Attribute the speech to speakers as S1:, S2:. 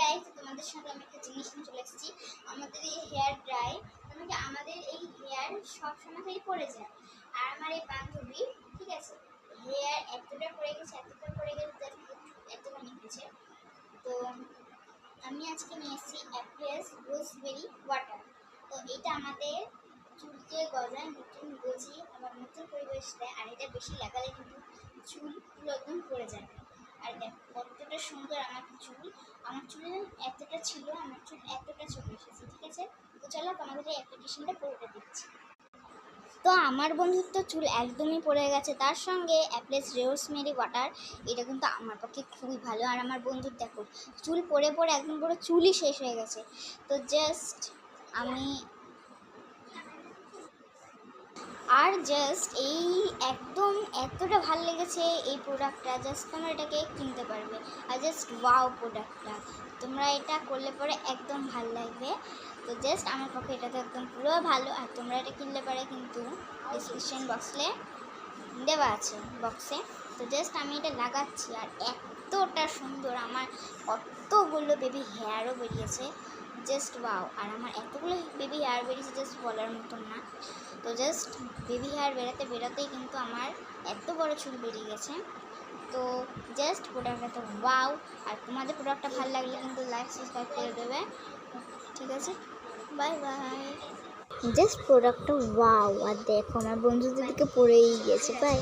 S1: Guys, তোমাদের সঙ্গে আমি একটা জিনিস নিয়ে চলে এসেছি। আমাদের এই হেয়ার ড্রাই, মানে আমাদের এই হেয়ার সব সময় খালি পড়ে যায়। আর আমার এই বান্ধবী, ঠিক আছে, হেয়ার এতটা পড়ে গেছে এতখানি হয়েছে। তো আমি আজকে নিয়ে এসেছি অ্যাপ্লেস রোজমেরি ওয়াটার। তো এটা আমাদের চুলকে গজায়, নতুন গজি আবার নতুন পরিবেশ দেয়। আর এটা বেশি লাগালে কিন্তু চুল পুরো একদম পড়ে যাবে। আর দেখ কতটা সুন্দর আমার চুল এতটা ছিল, আমার চুল এতটা চলে এসেছে। ঠিক আছে, তো চলো তোমাদের এই অ্যাপ্লিকেশনটা করে দিচ্ছি। তো আমার বন্ধুর তো চুল একদমই পড়ে গেছে, তার সঙ্গে অ্যাপ্লেস রোজমেরি ওয়াটার এটা কিন্তু আমার পক্ষে খুবই ভালো। আর আমার বন্ধুর দেখো চুল পড়ে পড়ে একদম পুরো চুলই শেষ হয়ে গেছে। তো জাস্ট আমি এই একদম এতটা ভালো লেগেছে এই প্রোডাক্টটা, জাস্ট তোমরা এটাকে কিনতে পারবে। আর জাস্ট ওয়াও প্রোডাক্টটা, তোমরা এটা করলে পরে একদম ভালো লাগবে। তো জাস্ট আমার পক্ষে এটা তো একদম পুরো ভালো। আর তোমরা এটা কিনলে পারে কিন্তু ডিসক্রিপশন বক্সে দেওয়া আছে বক্সে। তো জাস্ট আমি এটা লাগাচ্ছি আর এতটা সুন্দর, আমার কতগুলো বেবি হেয়ারও বেরিয়েছে, জাস্ট ওয়াও। আর আমার এতগুলো বেবি হেয়ার বেরিয়েছে জাস্ট বলার মতন না। তো জাস্ট বেবি হেয়ার বেরোতেই কিন্তু আমার এত বড় চুল বেরিয়ে গেছে। তো জাস্ট প্রোডাক্টটা তো ওয়াও। আর তোমাদের প্রোডাক্টটা ভালো লাগলে কিন্তু লাইক সাবস্ক্রাইব করে দেবে। ঠিক আছে, বাই বাই। জাস্ট প্রোডাক্টটা ওয়াও। আর দেখো আমার বন্ধুদের দিকে পড়েই গেছে। বাই।